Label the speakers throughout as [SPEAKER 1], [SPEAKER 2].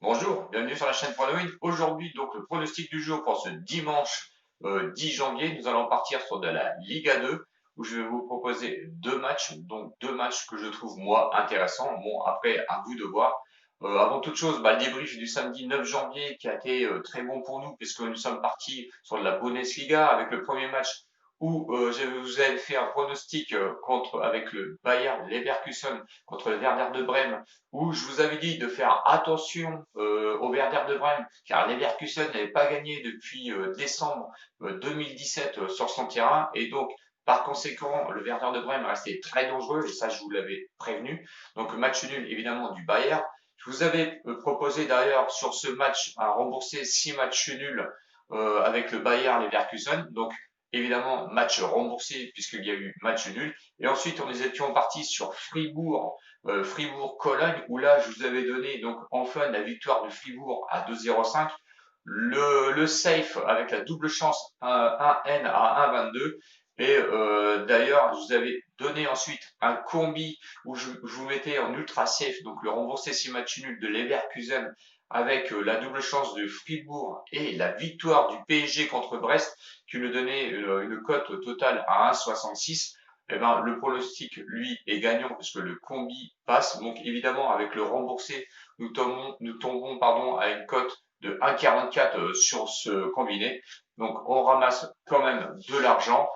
[SPEAKER 1] Bonjour, bienvenue sur la chaîne Pronoin. Aujourd'hui, donc, le pronostic du jour pour ce dimanche 10 janvier, nous allons partir sur de la Liga 2 où je vais vous proposer deux matchs, donc deux matchs que je trouve moi intéressants. Bon, après, à vous de voir. Avant toute chose, le débrief du samedi 9 janvier qui a été très bon pour nous puisque nous sommes partis sur de la Bundesliga avec le premier match où je vous avais fait un pronostic avec le Bayer Leverkusen contre le Werder de Brême où je vous avais dit de faire attention au Werder de Brême, car Leverkusen n'avait pas gagné depuis décembre 2017 sur son terrain, et donc par conséquent, le Werder de Brême restait très dangereux, et ça je vous l'avais prévenu. Donc match nul évidemment du Bayern. Je vous avais proposé d'ailleurs sur ce match à rembourser 6 matchs nuls avec le Bayern Leverkusen. Donc évidemment match remboursé puisqu'il y a eu match nul. Et ensuite on étions partis sur Fribourg-Cologne, où là, je vous avais donné donc enfin la victoire de Fribourg à 2,05. Le safe avec la double chance 1N à 1,22. Et d'ailleurs, je vous avais donné ensuite un combi où je vous mettais en ultra safe, donc le remboursé 6 matchs nuls de Leverkusen avec la double chance de Fribourg et la victoire du PSG contre Brest qui nous donnait une cote totale à 1,66. Eh ben, le pronostic, lui, est gagnant puisque le combi passe. Donc, évidemment, avec le remboursé, nous tombons pardon, à une cote de 1,44 sur ce combiné. Donc, on ramasse quand même de l'argent.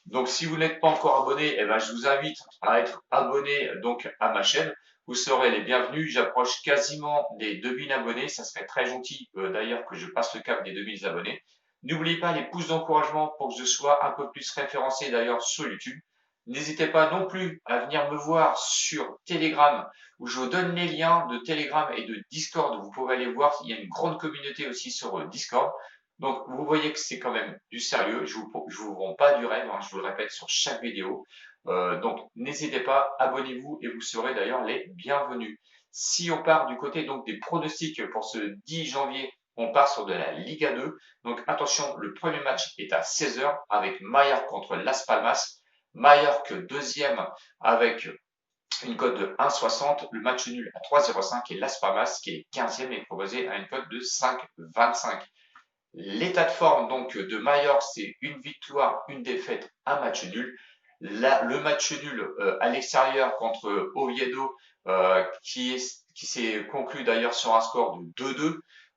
[SPEAKER 1] Donc, si vous n'êtes pas encore abonné, eh ben, je vous invite à être abonné donc à ma chaîne. Vous serez les bienvenus. J'approche quasiment des 2000 abonnés. Ça serait très gentil d'ailleurs que je passe le cap des 2000 abonnés. N'oubliez pas les pouces d'encouragement pour que je sois un peu plus référencé d'ailleurs sur YouTube. N'hésitez pas non plus à venir me voir sur Telegram où je vous donne les liens de Telegram et de Discord. Vous pouvez aller voir, il y a une grande communauté aussi sur Discord. Donc vous voyez que c'est quand même du sérieux. Je vous vends pas du rêve, hein, je vous le répète sur chaque vidéo. Donc n'hésitez pas, abonnez-vous et vous serez d'ailleurs les bienvenus. Si on part du côté donc des pronostics pour ce 10 janvier, on part sur de la Liga 2. Donc attention, le premier match est à 16h avec Mallorca contre Las Palmas. Mallorca deuxième avec une cote de 1,60, le match nul à 3,05 et Las Palmas qui est 15e est proposé à une cote de 5,25. L'état de forme donc de Mallorca, c'est une victoire, une défaite, un match nul. Là, le match nul à l'extérieur contre Oviedo qui s'est conclu d'ailleurs sur un score de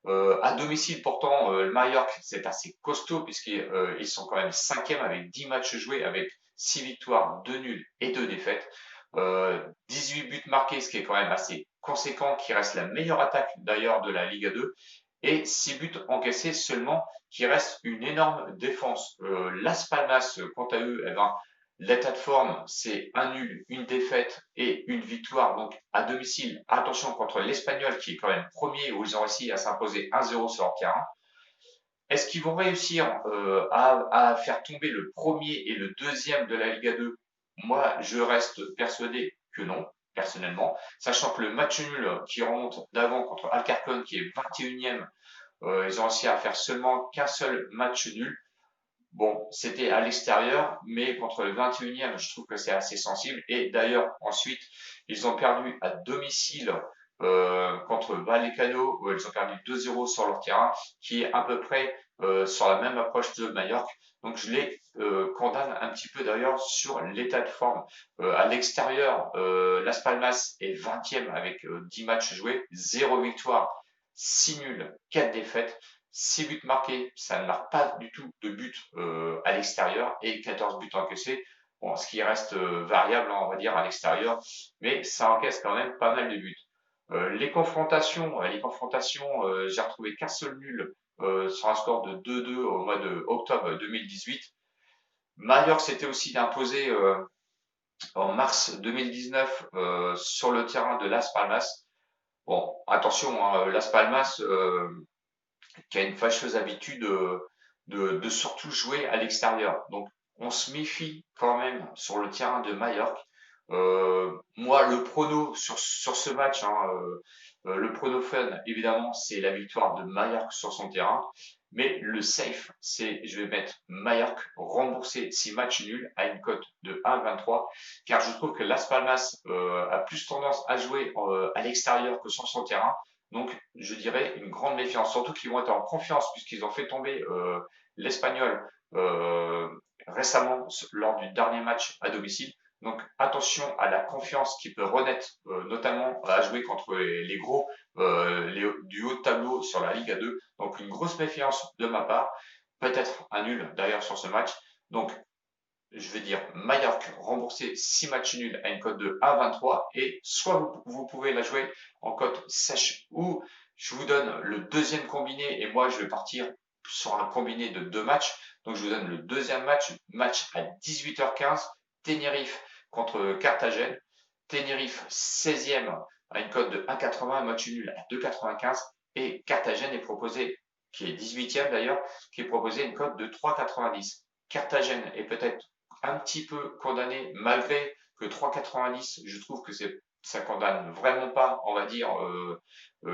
[SPEAKER 1] 2-2. À domicile, pourtant, le Mallorca, c'est assez costaud puisqu'ils sont quand même cinquième avec 10 matchs joués, avec 6 victoires, 2 nuls et 2 défaites. 18 buts marqués, ce qui est quand même assez conséquent, qui reste la meilleure attaque d'ailleurs de la Liga 2 et 6 buts encaissés seulement, qui reste une énorme défense. Las Palmas, quant à eux, eh ben, l'état de forme, c'est un nul, une défaite et une victoire donc à domicile. Attention contre l'Espagnol qui est quand même premier où ils ont réussi à s'imposer 1-0 sur leur terrain. Est-ce qu'ils vont réussir à faire tomber le premier et le deuxième de la Liga 2? Moi, je reste persuadé que non, personnellement, sachant que le match nul qui remonte d'avant contre Alcarcon, qui est 21e, ils ont réussi à faire seulement qu'un seul match nul. Bon, c'était à l'extérieur, mais contre le 21e, je trouve que c'est assez sensible. Et d'ailleurs, ensuite, ils ont perdu à domicile contre Vallecano, où ils ont perdu 2-0 sur leur terrain, qui est à peu près sur la même approche de Mallorca. Donc je les condamne un petit peu d'ailleurs sur l'état de forme. À l'extérieur, Las Palmas est 20e avec 10 matchs joués, 0 victoire, 6 nuls, 4 défaites. 6 buts marqués, ça ne marque pas du tout de buts à l'extérieur et 14 buts encaissés. Bon, ce qui reste variable, on va dire, à l'extérieur, mais ça encaisse quand même pas mal de buts. Les confrontations, j'ai retrouvé qu'un seul nul sur un score de 2-2 au mois de octobre 2018. Mallorca s'était aussi imposé en mars 2019 sur le terrain de Las Palmas. Bon, attention, hein, Las Palmas, qui a une fâcheuse habitude de surtout jouer à l'extérieur. Donc, on se méfie quand même sur le terrain de Mallorca. Moi, le prono sur ce match, hein, le prono fun, évidemment, c'est la victoire de Mallorca sur son terrain. Mais le safe, c'est je vais mettre Mallorca remboursé 6 matchs nuls à une cote de 1,23 car je trouve que Las Palmas a plus tendance à jouer à l'extérieur que sur son terrain. Donc, je dirais une grande méfiance, surtout qu'ils vont être en confiance puisqu'ils ont fait tomber l'Espagnol euh, récemment lors du dernier match à domicile. Donc, attention à la confiance qui peut renaître, notamment à jouer contre les gros du haut de tableau sur la Ligue 2. Donc, une grosse méfiance de ma part. Peut-être un nul d'ailleurs sur ce match. Donc, je vais dire Mallorca rembourser 6 matchs nuls à une cote de 1,23 et soit vous pouvez la jouer en cote sèche ou je vous donne le deuxième combiné et moi je vais partir sur un combiné de 2 matchs. Donc je vous donne le deuxième match à 18h15, Tenerife contre Carthagène. Tenerife 16e à une cote de 1,80, match nul à 2,95 et Carthagène est proposé, qui est 18e d'ailleurs, qui est proposé une cote de 3,90. Carthagène est peut-être un petit peu condamné malgré que 3,90, je trouve que ça condamne vraiment pas, on va dire,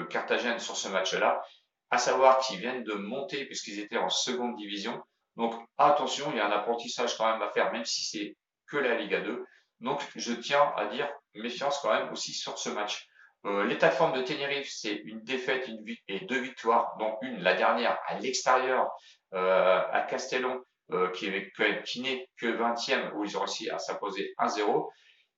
[SPEAKER 1] Carthagène sur ce match-là. À savoir qu'ils viennent de monter puisqu'ils étaient en seconde division. Donc attention, il y a un apprentissage quand même à faire, même si c'est que la Liga 2. Donc je tiens à dire méfiance quand même aussi sur ce match. L'état de forme de Tenerife, c'est une défaite et 2 victoires, dont une, la dernière, à l'extérieur, à Castellón, qui n'est que 20e, où ils ont réussi à s'imposer 1-0.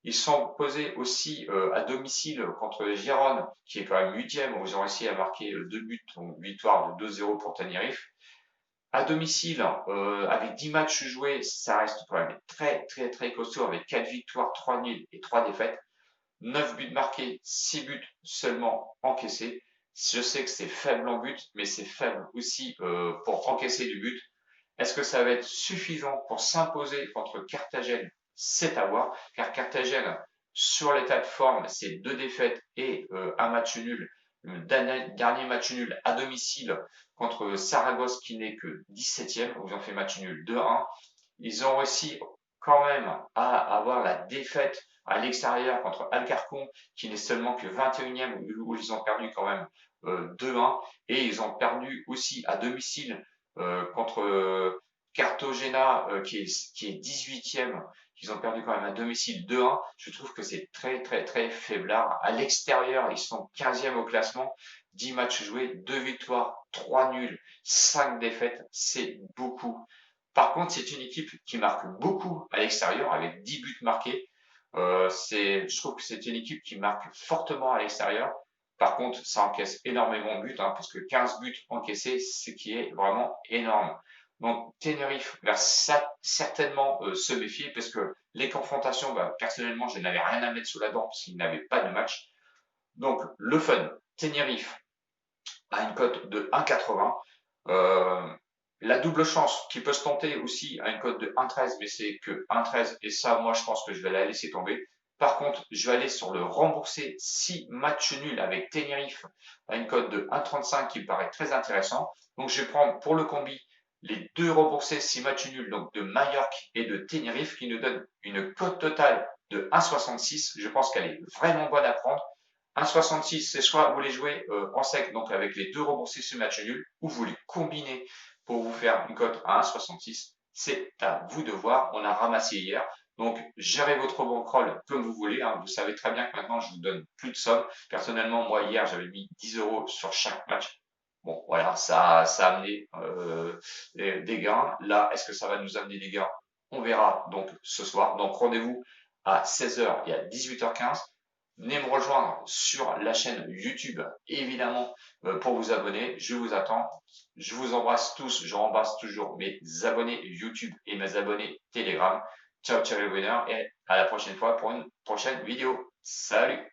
[SPEAKER 1] Ils sont posés aussi à domicile contre Gérone, qui est quand même 8e, où ils ont réussi à marquer 2 buts, donc victoire de 2-0 pour Tenerife. À domicile, avec 10 matchs joués, ça reste quand même très très très costaud, avec 4 victoires, 3 nuls et 3 défaites. 9 buts marqués, 6 buts seulement encaissés. Je sais que c'est faible en but, mais c'est faible aussi pour encaisser du but. Est-ce que ça va être suffisant pour s'imposer contre Carthagène? C'est à voir, car Carthagène, sur l'état de forme, c'est 2 défaites et un match nul. Le dernier match nul à domicile contre Saragosse qui n'est que 17e, où ils ont fait match nul 2-1. Ils ont réussi quand même à avoir la défaite à l'extérieur contre Alcarcon, qui n'est seulement que 21e, où ils ont perdu quand même 2-1. Et ils ont perdu aussi à domicile contre Cartagena, qui est 18e. Ils ont perdu quand même à domicile 2-1. Je trouve que c'est très, très, très faiblard. À l'extérieur, ils sont 15e au classement. 10 matchs joués, 2 victoires, 3 nuls, 5 défaites. C'est beaucoup. Par contre, c'est une équipe qui marque beaucoup à l'extérieur avec 10 buts marqués. Je trouve que c'est une équipe qui marque fortement à l'extérieur. Par contre, ça encaisse énormément de buts, hein, parce que 15 buts encaissés, ce qui est vraiment énorme. Donc, Tenerife va certainement se méfier parce que les confrontations, bah, personnellement, je n'avais rien à mettre sous la dent parce qu'ils n'avaient pas de match. Donc, le fun, Tenerife a une cote de 1,80. La double chance qui peut se tenter aussi à une cote de 1,13, mais c'est que 1,13 et ça, moi, je pense que je vais la laisser tomber. Par contre, je vais aller sur le remboursé 6 matchs nuls avec Tenerife à une cote de 1,35 qui me paraît très intéressant. Donc, je vais prendre pour le combi les deux remboursés 6 matchs nuls donc de Mallorca et de Tenerife qui nous donnent une cote totale de 1,66. Je pense qu'elle est vraiment bonne à prendre. 1,66, c'est soit vous les jouez en sec, donc avec les deux remboursés sur match nul, ou vous les combinez pour vous faire une cote à 1,66. C'est à vous de voir. On a ramassé hier. Donc, gérez votre bankroll comme vous voulez, hein. Vous savez très bien que maintenant, je vous donne plus de somme. Personnellement, moi, hier, j'avais mis 10 euros sur chaque match. Bon, voilà, ça a amené des gains. Là, est-ce que ça va nous amener des gains? On verra donc ce soir. Donc, rendez-vous à 16h et à 18h15. Venez me rejoindre sur la chaîne YouTube, évidemment, pour vous abonner. Je vous attends. Je vous embrasse tous. Je rembrasse toujours mes abonnés YouTube et mes abonnés Telegram. Ciao, ciao les winners et à la prochaine fois pour une prochaine vidéo. Salut!